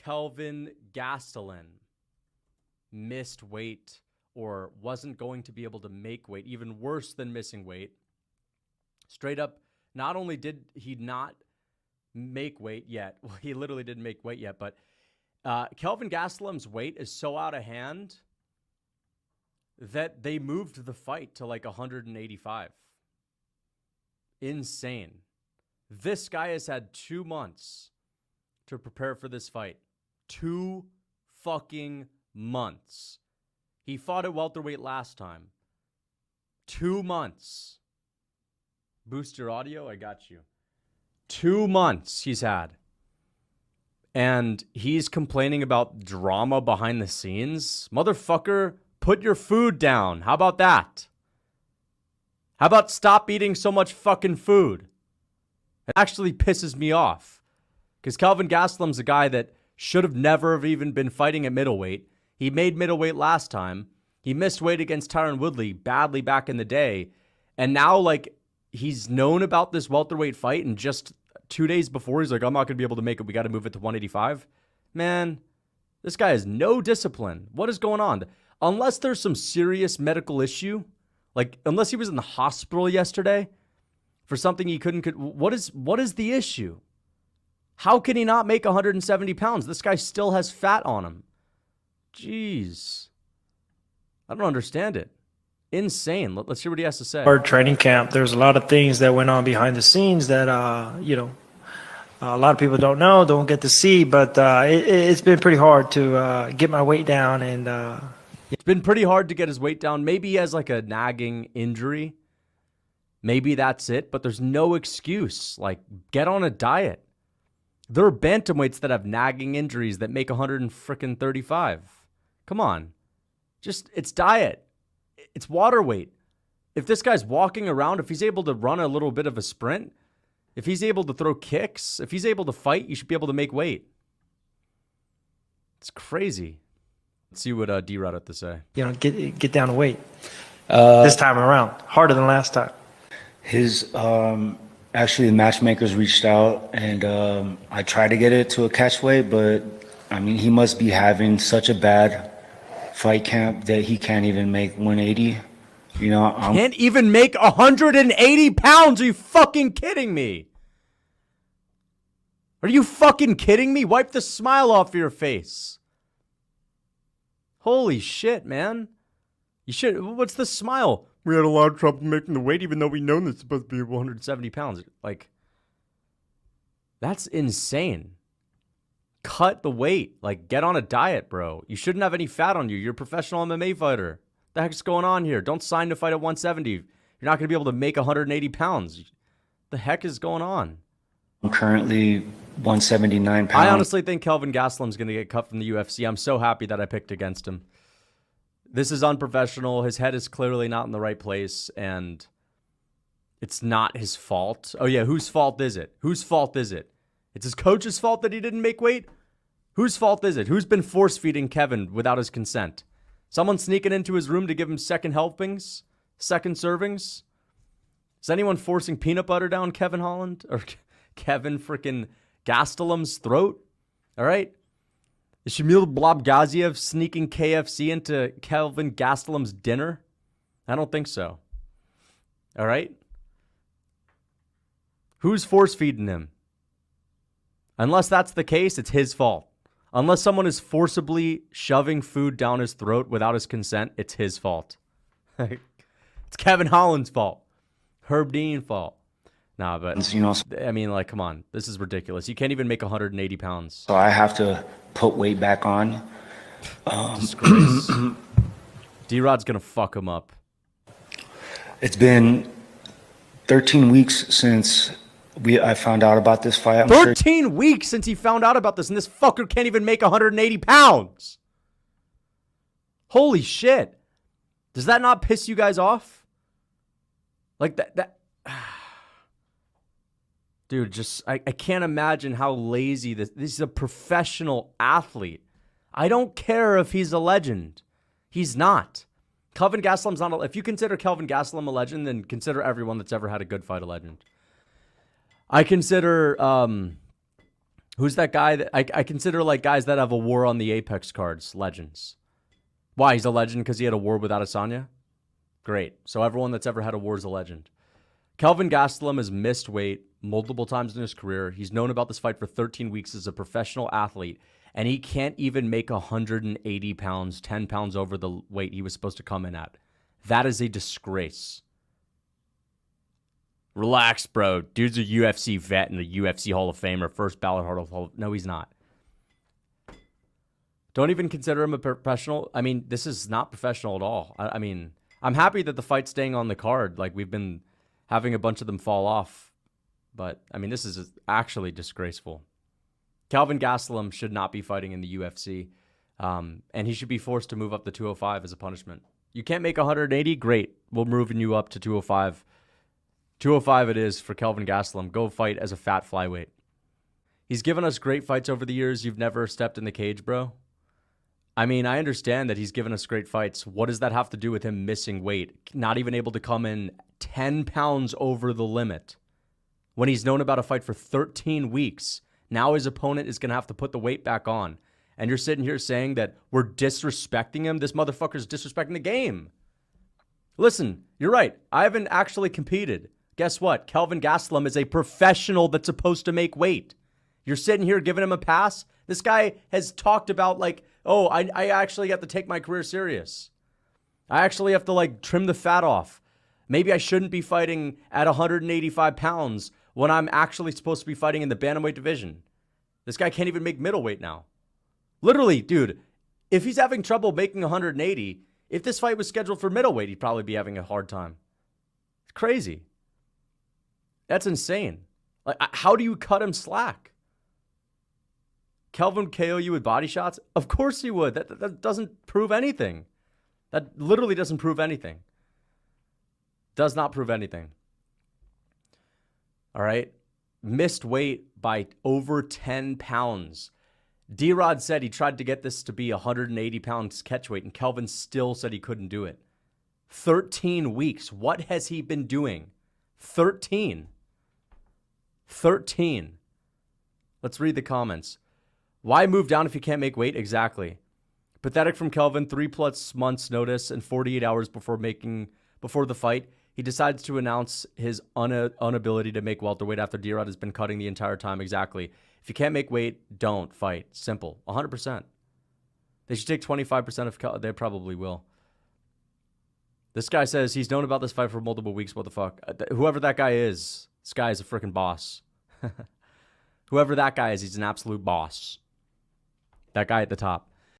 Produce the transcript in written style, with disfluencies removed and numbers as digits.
Kelvin Gastelum missed weight or wasn't going to be able to make weight, even worse than missing weight. Straight up, not only did he not make weight yet, well, he literally didn't make weight yet, but Kelvin Gastelum's weight is so out of hand that they moved the fight to like 185. Insane. This guy has had 2 months to prepare for this fight. 2 fucking months. He fought at welterweight last time. 2 months. Boost your audio? I got you. 2 months he's had. And he's complaining about drama behind the scenes. Motherfucker, put your food down. How about that? How about stop eating so much fucking food? It actually pisses me off. Because Kelvin Gastelum's a guy that should have never have even been fighting at middleweight. He made middleweight last time. He missed weight against Tyron Woodley badly back in the day. And now, like, he's known about this welterweight fight, and just 2 days before, he's like, I'm not going to be able to make it. We got to move it to 185. Man, this guy has no discipline. What is going on? Unless there's some serious medical issue, like unless he was in the hospital yesterday for something he couldn't, what is the issue? How can he not make 170 pounds? This guy still has fat on him. Jeez. I don't understand it. Insane. Let's hear what he has to say. Our training camp, there's a lot of things that went on behind the scenes that, a lot of people don't know, don't get to see, but it's been pretty hard to get my weight down. And it's been pretty hard to get his weight down. Maybe he has like a nagging injury. Maybe that's it, but there's no excuse. Like, get on a diet. There are bantamweights that have nagging injuries that make 135. Come on. Just, it's diet. It's water weight. If this guy's walking around, if he's able to run a little bit of a sprint, if he's able to throw kicks, if he's able to fight, you should be able to make weight. It's crazy. Let's see what D-Rod had to say. Get down to weight this time around. Harder than last time. Actually, the matchmakers reached out, and I tried to get it to a catch weight, but, I mean, he must be having such a bad fight camp that he can't even make 180. Can't even make 180 pounds. Are you fucking kidding me? Are you fucking kidding me? Wipe the smile off your face. Holy shit, man. You should. What's the smile? We had a lot of trouble making the weight, even though we know it's supposed to be 170 pounds. Like, that's insane. Cut the weight. Like, get on a diet, bro. You shouldn't have any fat on you. You're a professional MMA fighter. The heck's going on here? Don't sign to fight at 170. You're not going to be able to make 180 pounds. The heck is going on? I'm currently 179 pounds. I honestly think Kelvin Gastelum's going to get cut from the UFC. I'm so happy that I picked against him. This is unprofessional. His head is clearly not in the right place, and it's not his fault. Oh, yeah, whose fault is it? Whose fault is it? It's his coach's fault that he didn't make weight? Whose fault is it? Who's been force-feeding Kevin without his consent? Someone sneaking into his room to give him second helpings? Second servings? Is anyone forcing peanut butter down Kevin Holland? Or Kevin freaking Gastelum's throat? All right? Is Shamil Blabgaziev sneaking KFC into Kelvin Gastelum's dinner? I don't think so. All right? Who's force-feeding him? Unless that's the case, it's his fault. Unless someone is forcibly shoving food down his throat without his consent, it's his fault. It's Kevin Holland's fault. Herb Dean's fault. Nah, but, I mean, like, come on. This is ridiculous. You can't even make 180 pounds. So I have to put weight back on. Disgrace. D-Rod's going to fuck him up. It's been 13 weeks since I found out about this fight. 13 weeks since he found out about this, and this fucker can't even make 180 pounds. Holy shit. Does that not piss you guys off? Like that dude, just I can't imagine how lazy this is. A professional athlete. I don't care if he's a legend. He's not. Kelvin Gastelum's not. If you consider Kelvin Gastelum a legend, then consider everyone that's ever had a good fight a legend. I consider Who's that guy that I consider like guys that have a war on the Apex cards, legends. Why? He's a legend because he had a war with Adesanya? Great. So everyone that's ever had a war is a legend. Kelvin Gastelum has missed weight multiple times in his career. He's known about this fight for 13 weeks as a professional athlete, and he can't even make 180 pounds, 10 pounds over the weight he was supposed to come in at. That is a disgrace. Relax, bro. Dude's a UFC vet and the UFC Hall of Famer, first ballot Hall of Fame. No, he's not. Don't even consider him a professional. I mean, this is not professional at all. I mean, I'm happy that the fight's staying on the card. Like, we've been having a bunch of them fall off. But, I mean, this is actually disgraceful. Kelvin Gastelum should not be fighting in the UFC. And he should be forced to move up to 205 as a punishment. You can't make 180? Great. We're moving you up to 205. 205 it is for Kelvin Gastelum. Go fight as a fat flyweight. He's given us great fights over the years. You've never stepped in the cage, bro. I mean, I understand that he's given us great fights. What does that have to do with him missing weight? Not even able to come in 10 pounds over the limit when he's known about a fight for 13 weeks. Now his opponent is going to have to put the weight back on. And you're sitting here saying that we're disrespecting him? This motherfucker's disrespecting the game. Listen, you're right. I haven't actually competed. Guess what? Kelvin Gastelum is a professional that's supposed to make weight. You're sitting here giving him a pass? This guy has talked about like, oh, I actually have to take my career serious. I actually have to like trim the fat off. Maybe I shouldn't be fighting at 185 pounds when I'm actually supposed to be fighting in the bantamweight division. This guy can't even make middleweight now. Literally, dude, if he's having trouble making 180, if this fight was scheduled for middleweight, he'd probably be having a hard time. It's crazy. That's insane. Like, how do you cut him slack? Kelvin KO you with body shots? Of course he would. That doesn't prove anything. That literally doesn't prove anything. Does not prove anything. All right? Missed weight by over 10 pounds. D-Rod said he tried to get this to be 180 pounds catch weight, and Kelvin still said he couldn't do it. 13 weeks. What has he been doing? 13. Let's read the comments. Why move down if you can't make weight? Exactly. Pathetic from Kelvin. 3+ months notice and 48 hours before the fight. He decides to announce his inability to make welterweight after D-Rod has been cutting the entire time. Exactly. If you can't make weight, don't fight. Simple. 100%. They should take 25% of they probably will. This guy says he's known about this fight for multiple weeks. What the fuck? Whoever that guy is, this guy is a freaking boss. Whoever that guy is, he's an absolute boss. That guy at the top.